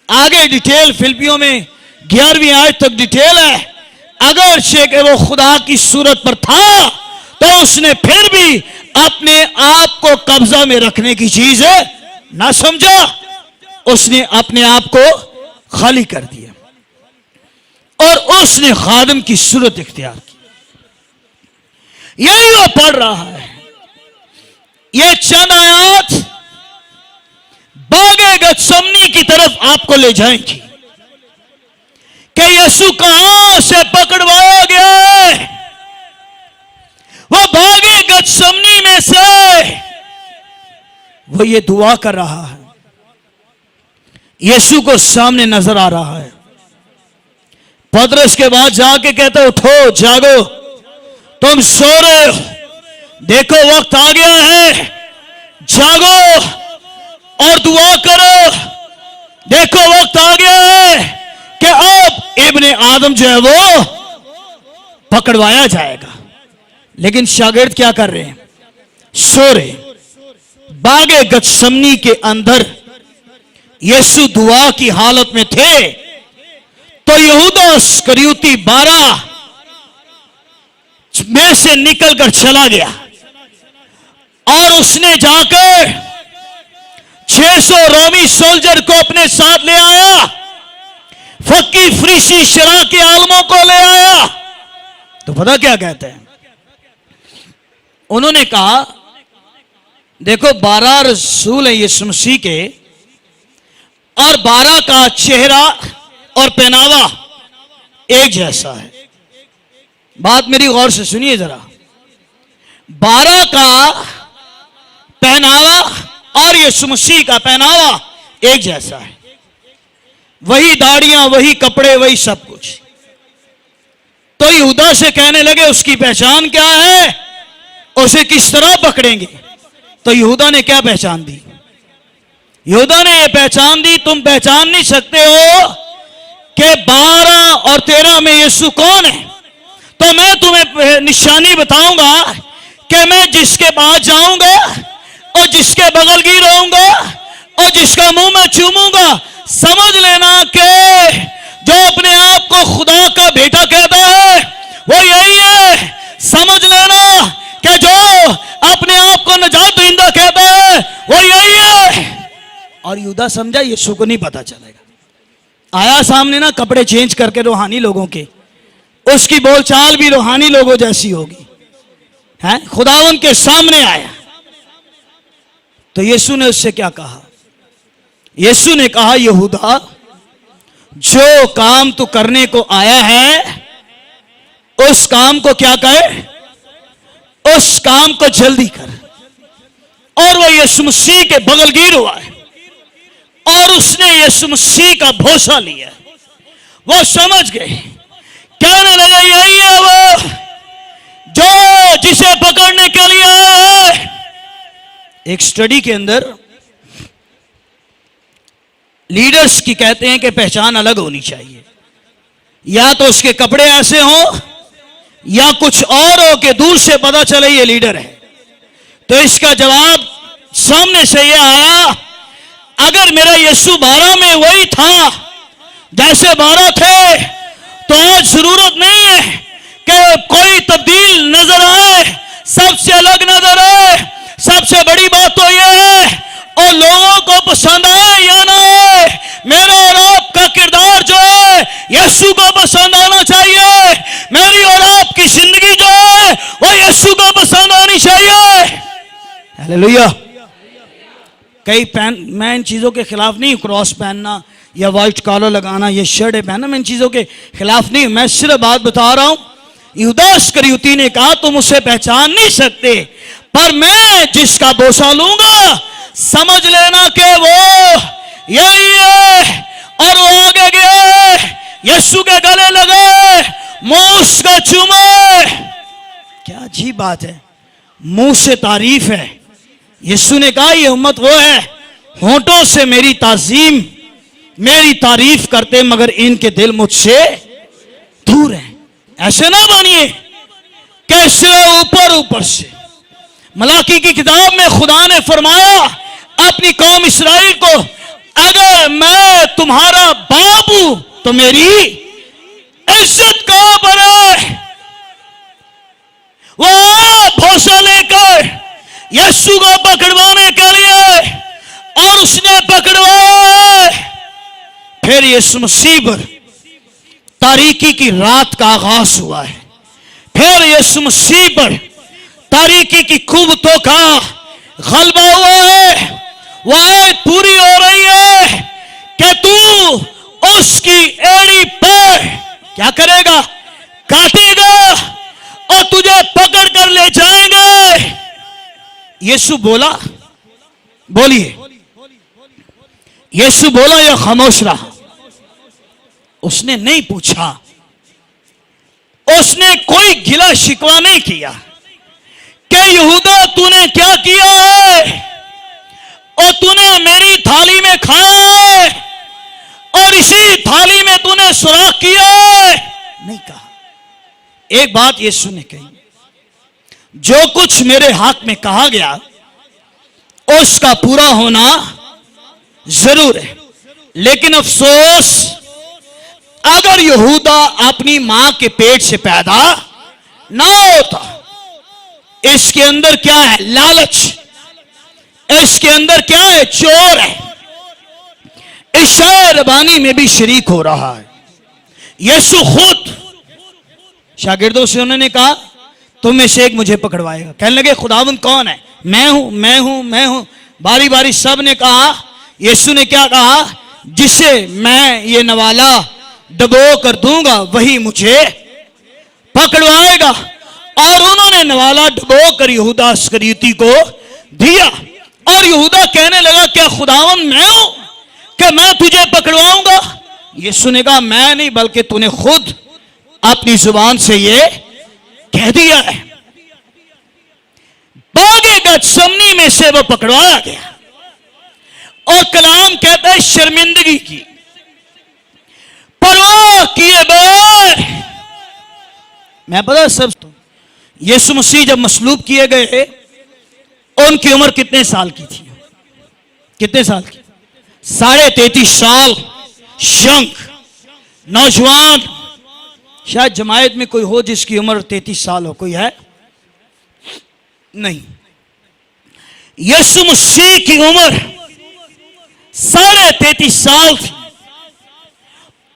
आगे डिटेल फिलिपियों में 11वीं आयत तक डिटेल है। अगर शे कि वो खुदा की सूरत पर था तो उसने फिर भी अपने आप को कब्जा में रखने की चीज ना समझा, उसने अपने आप को खाली कर दिया और उसने खादिम की सूरत इख्तियार की। यही वो पढ़ रहा है। ये चंद आयत बागे गतसमनी की तरफ आपको ले जाएंगी कि यीशु कहां से पकड़वाया गया है। वो बागे गतसमनी में से वो ये दुआ कर रहा है, यीशु को सामने नजर आ रहा है। पतरस के बाद जाके कहता उठो जागो, तुम सो रहे हो, देखो वक्त आ गया है, जागो और दुआ करो। देखो वक्त आ गया है कि अब इब्ने आदम जो है वो पकड़वाया जाएगा। लेकिन शागिर्द क्या कर रहे हैं? सो रहे। बागे गतसमनी के अंदर यीशु दुआ की हालत में थे तो यहूदा इस्करियोती 12 में से निकलकर चला गया और उसने जाकर 600 रोमी सोल्जर को अपने साथ ले आया, फक्की फरीसी शरा के आलमों को ले आया। तो पता क्या कहते हैं? उन्होंने कहा देखो 12 रसूल है यीशु मसीह के और 12 का चेहरा और पहनावा एक जैसा है। बात मेरी गौर से सुनिए जरा। 12 का पहनावा और यीशु मसीह का पहनावा एक जैसा है, वही दाढ़ियां, वही कपड़े, वही सब कुछ। तो यहूदा से कहने लगे उसकी पहचान क्या है, उसे किस तरह पकड़ेंगे? तो यहूदा ने क्या पहचान दी? यहूदा ने यह पहचान दी, तुम पहचान नहीं सकते हो कि 12 और 13 में यीशु कौन है। तो मैं तुम्हें निशानी बताऊंगा कि मैं जिसके पास जाऊंगा और जिसके बगल की रहूंगा और जिसका मुंह मैं चूमूंगा, समझ लेना कि जो अपने आप को खुदा का बेटा कहता है वो यही है। समझ लेना कि जो अपने आप को नजात दहिंदा कहता है वो यही है। और यहूदा समझा यीशु को नहीं पता चलेगा। आया सामने ना कपड़े चेंज करके रूहानी लोगों के, उसकी बोलचाल भी रूहानी लोगों जैसी होगी। है, खुदावन के सामने आया। तो यीशु ने उससे क्या कहा? यीशु ने कहा, यहूदा, जो काम तू करने को आया है उस काम को क्या कर, उस काम को जल्दी कर। और वह यीशु मसीह के बगल गिर हुआ है और उसने यीशु मसीह का भरोसा लिया। वो समझ गए, कहने लगे, यही है वो जो जिसे पकड़ने के लिए आया है। एक स्टडी के अंदर लीडर्स की कहते हैं कि पहचान अलग होनी चाहिए, या तो उसके कपड़े ऐसे हो या कुछ और हो कि दूर से पता चले ये लीडर है। तो इसका जवाब सामने से ये आया, अगर मेरा यीशु 12 में वही था जैसे 12 थे तो आज जरूरत नहीं है कि कोई तब्दील नजर आए, सबसे अलग नजर आए। सबसे बड़ी बात तो यह है और लोगों को पसंद आए या ना आए, मेरा और आपका किरदार जो है यीशु को पसंद आना चाहिए। मेरी और आपकी जिंदगी जो है वो यीशु को पसंद आनी चाहिए। हालेलुया। मैं इन चीजों के खिलाफ नहीं, क्रॉस पहनना या व्हाइट कॉलर लगाना, ये शर्ट पहनना, मैं इन चीजों के खिलाफ नहीं। मैं सिर्फ बात बता रहा हूं, यहूदा इस्करियोती ने कहा तुम उसे पहचान नहीं सकते, पर मैं जिसका बोसा लूंगा समझ लेना कि वो यही है। और वो आगे गए, यीशु के गले लगे, मुंह उसका चूमे। क्या अजीब बात है, मुंह से तारीफ है। यीशु ने कहा ये उम्मत वो है, होंठों से मेरी ताजीम मेरी तारीफ करते मगर इनके दिल मुझसे दूर हैं। ऐसे ना बनिए कैसे ऊपर ऊपर से। मलाकी की किताब में खुदा ने फरमाया अपनी कौम इस्राएल को, अगर मैं तुम्हारा बाप हूं तो मेरी इज्जत कहां पर है। वो आया भरोसा लेकर यीशु को पकड़वाने के लिए और उसने पकड़वाया। फिर यीशु मसीह पर तारीकी की रात का आगाज हुआ है। फिर यीशु मसीह पर तारीकी की कुव्वतों का गलबा हुआ है। वह आयत पूरी हो रही है कि तू उसकी एड़ी पर क्या करेगा, काटेगा और तुझे पकड़ कर ले जाएंगे। यीशु बोला, बोलिए, यीशु बोला या खामोश रहा? उसने नहीं पूछा, उसने कोई गिला शिकवा नहीं किया कि यहूदा तूने क्या किया है और तूने मेरी थाली में खाया है और इसी थाली में तूने सुराख किया है। नहीं कहा। एक बात यीशु ने कही, जो कुछ मेरे हाथ में कहा गया उसका पूरा होना जरूर है, लेकिन अफसोस अगर यहूदा अपनी मां के पेट से पैदा ना होता। इसके अंदर क्या है? लालच। इसके अंदर क्या है? चोर है। इस शायरबानी में भी शरीक हो रहा है। यीशु खुद शागिर्दों से उन्होंने कहा तुम में से एक मुझे पकड़वाएगा। कहने लगे खुदावंद कौन है? मैं हूं, मैं हूं, मैं हूं। बारी बारी सब ने कहा। यीशु ने क्या कहा? जिसे मैं ये नवाला डबो कर दूंगा वही मुझे पकड़वाएगा। और उन्होंने नवाला डबो कर यहूदा इस्करियोती को दिया। और यहूदा कहने लगा क्या खुदावंद मैं हूं कि मैं तुझे पकड़वाऊंगा? यीशु ने कहा मैं नहीं, बल्कि तूने खुद अपनी जुबान से ये कह दिया है। बागे गतसमनी में से वो पकड़वाया गया। और कलाम कहता है शर्मिंदगी की परवाह किए बगैर। मैं पता सब यीशु मसीह जब मसलूब किए गए उनकी उम्र कितने साल की थी? कितने साल की? 33.5 साल। यंग नौजवान। शायद जमायत में कोई हो जिसकी उम्र 33 साल हो। कोई है? नहीं। यीशु मसीह की उम्र 33.5 साल थी।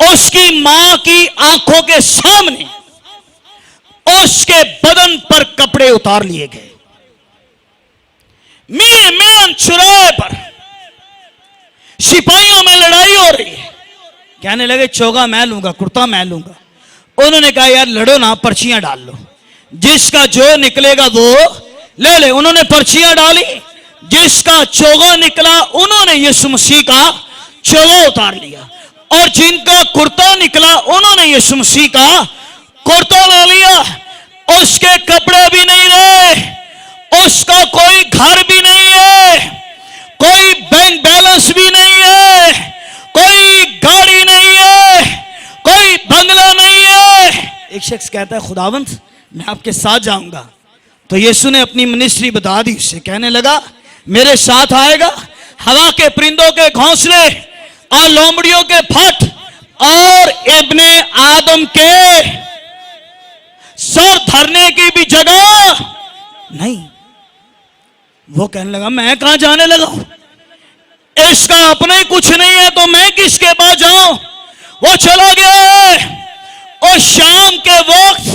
उसकी मां की आंखों के सामने उसके बदन पर कपड़े उतार लिए गए। मेन चौराहे पर सिपाहियों में लड़ाई हो रही है। कहने लगे चोगा मैं लूंगा, कुर्ता मैं लूंगा। उन्होंने कहा यार लड़ो ना, पर्चियां डाल लो, जिसका जो निकलेगा वो ले ले। उन्होंने पर्चियां डाली, जिसका चोगा निकला उन्होंने यीशु मसीह का चोगा उतार लिया, और जिनका कुर्ता निकला उन्होंने यीशु मसीह का कुर्ता ले लिया। उसके कपड़े भी नहीं रहे, उसका कोई घर भी नहीं है, कोई बैंक बैलेंस भी नहीं है, कोई गाड़ी नहीं है, कोई बंगला नहीं है। एक शख्स कहता है खुदावंद मैं आपके साथ जाऊंगा। तो यीशु ने अपनी मिनिस्ट्री बता दी उससे, कहने लगा मेरे साथ आएगा, हवा के परिंदों के घोंसले और लोमड़ियों के फट और इब्ने आदम के सर धरने की भी जगह नहीं। वो कहने लगा मैं कहां जाने लगा हूं, इसका अपना ही कुछ नहीं है तो मैं किसके पास जाऊं। वो चला गया। और शाम के वक्त,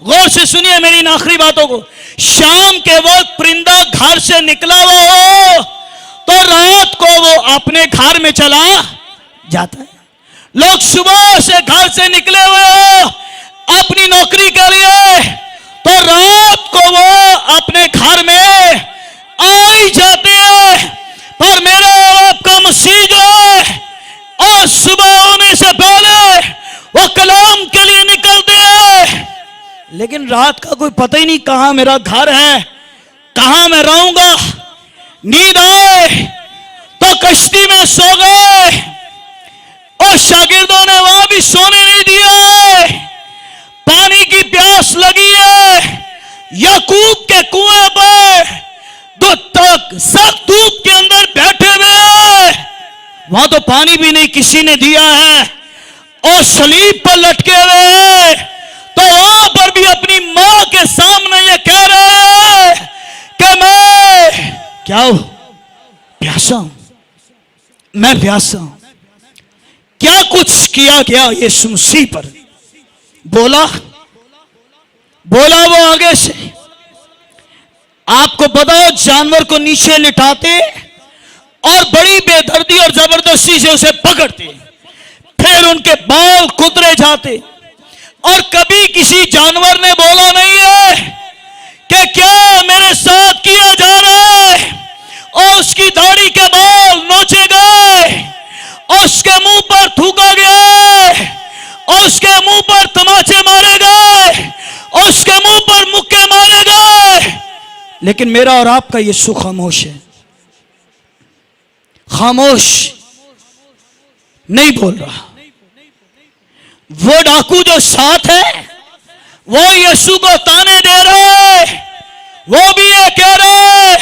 गौर से सुनिए मेरी इन आखिरी बातों को, शाम के वक्त परिंदा घर से निकला हुआ हो तो रात को वो अपने घर में चला जाता है। लोग सुबह से घर से निकले हुए हो अपनी नौकरी के लिए तो रात को वो अपने घर में आ ही जाते हैं। पर मेरा और आपका मसीह जो है और सुबह होने से पहले वो कलाम के लिए निकलते हैं, लेकिन रात का कोई पता ही नहीं कहां मेरा घर है, कहां मैं रहूंगा। नींद आए तो कश्ती में सो गए, और शागिर्दों ने वहां भी सोने नहीं दिया है। पानी की प्यास लगी है, याकूब के कुएं पर सख्त धूप के अंदर बैठे हुए, वहां तो पानी भी नहीं किसी ने दिया है, और सलीब पर लटके हुए तो वहां पर भी अपनी मां के सामने ये कह रहे हैं कि मैं क्या हूं, प्यासा हूं, मैं प्यासा हूं। क्या कुछ किया गया यीशु मसीह पर, बोला वो आगे से। आपको पता हो जानवर को नीचे लिटाते और बड़ी बेदर्दी और जबरदस्ती से उसे पकड़ते, फिर उनके बाल कुतरे जाते, और कभी किसी जानवर ने बोला नहीं है कि क्या मेरे साथ किया जा रहा है, और उसकी दाढ़ी के बाल नोचे गए, और उसके मुंह पर थूका गया, और उसके मुंह पर तमाचे मारे गए, और उसके मुंह पर मुक्के मारे गए। लेकिन मेरा और आपका यीशु खामोश है, खामोश नहीं बोल रहा। वो डाकू जो साथ है वो यीशु को ताने दे रहे, वो भी ये कह रहे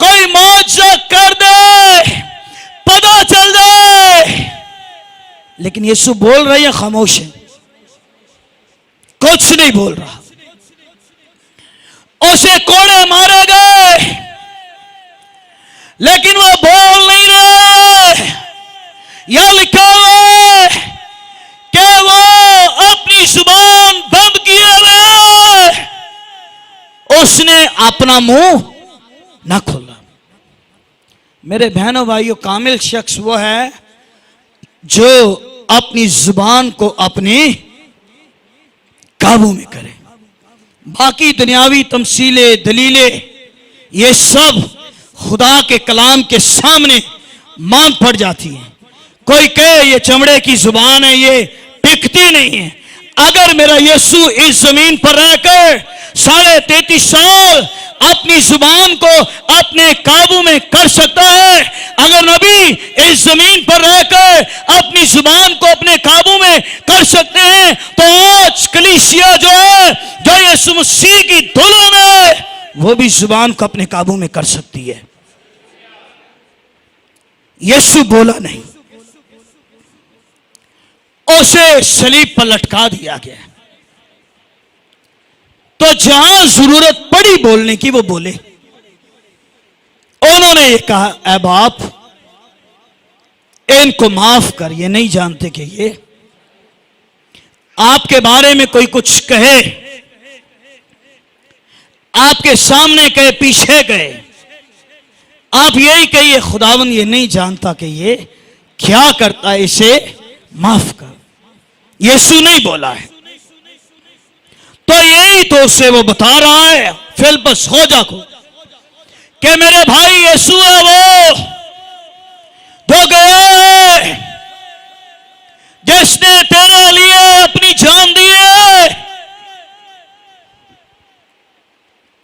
कोई मौजज़ा कर दे, पता चल जाए। लेकिन यीशु बोल रहे हैं, खामोश है, कुछ नहीं बोल रहा। उसे कोड़े मारे गए लेकिन वो बोल नहीं रहे। यह लिखा हुआ कि वो अपनी जुबान बंद किए हुए, उसने अपना मुंह ना खोला। मेरे बहनों भाइयों, कामिल शख्स वो है जो अपनी जुबान को अपने काबू में करे। बाकी दुनियावी तमसीले दलीले ये सब खुदा के कलाम के सामने मान पड़ जाती हैं। कोई कहे ये चमड़े की जुबान है, ये टिकती नहीं है। अगर मेरा यीशु इस जमीन पर रहकर 33.5 साल अपनी जुबान को अपने काबू में कर सकता है, अगर नबी इस जमीन पर रहकर अपनी जुबान को अपने काबू में कर सकते हैं, तो आज कलीसिया जो है, जो यीशु मसीह की दुल्हन है, वो भी जुबान को अपने काबू में कर सकती है। यीशु बोला नहीं, उसे सलीब पर लटका दिया गया। तो जहां जरूरत पड़ी बोलने की वो बोले। उन्होंने ये कहा, ऐ बाप इनको माफ कर, ये नहीं जानते कि ये आपके बारे में कोई कुछ कहे आपके सामने गए, पीछे गए, आप यही कहिए खुदावन ये नहीं जानता कि ये क्या करता है, इसे माफ कर। यीशु नहीं बोला है, तो यही तो उससे वो बता रहा है फिलिप्पस खोजा को कि मेरे भाई यीशु है वो जो गए, जिसने तेरे लिए अपनी जान दी है।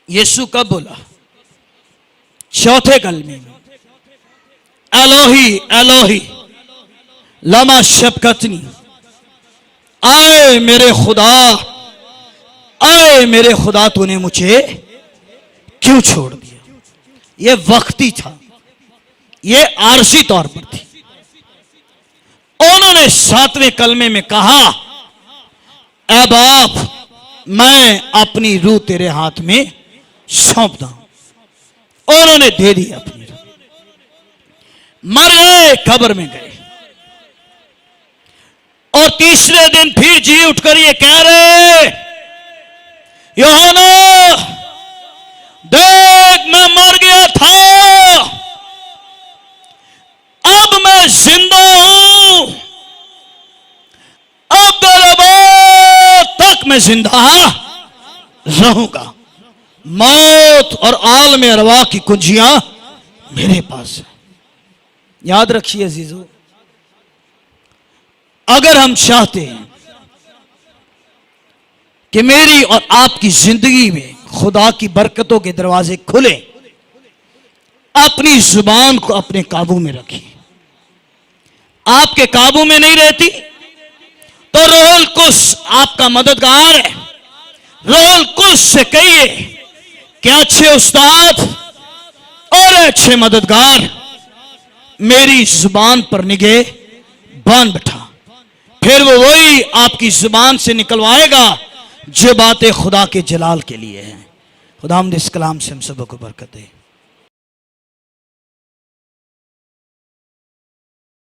यीशु कब बोला? चौथे कलमे में, एलोही एलोही लमा शबकतनी, आए मेरे खुदा, आए मेरे खुदा तूने मुझे क्यों छोड़ दिया। यह वक्ती था, यह आरसी तौर पर थी। उन्होंने 7वें कलमे में कहा, ऐ बाप मैं अपनी रूह तेरे हाथ में सौंपता हूं। उन्होंने दे दी अपनी रूह, मर गए, कब्र में गए। और तीसरे दिन फिर जी उठकर ये कह रहे, यूहन्ना देख मैं मर गया था, अब मैं जिंदा हूं, अब दरबार तक मैं जिंदा रहूंगा। मौत और आलम अरवाह की कुंजियां मेरे पास है। याद रखिए अजीजों, अगर हम चाहते हैं कि मेरी और आपकी जिंदगी में खुदा की बरकतों के दरवाजे खुले, अपनी जुबान को अपने काबू में रखिए। आपके काबू में नहीं रहती तो रूहुल कुद्स आपका मददगार है। रूहुल कुद्स से कहिए कि अच्छे उस्ताद और अच्छे मददगार, मेरी जुबान पर निगाह बांध बैठा। फिर वो वही आपकी जुबान से निकलवाएगा जो बातें खुदा के जलाल के लिए हैं। खुदा हम इस कलाम से हम सबको बरकत दे।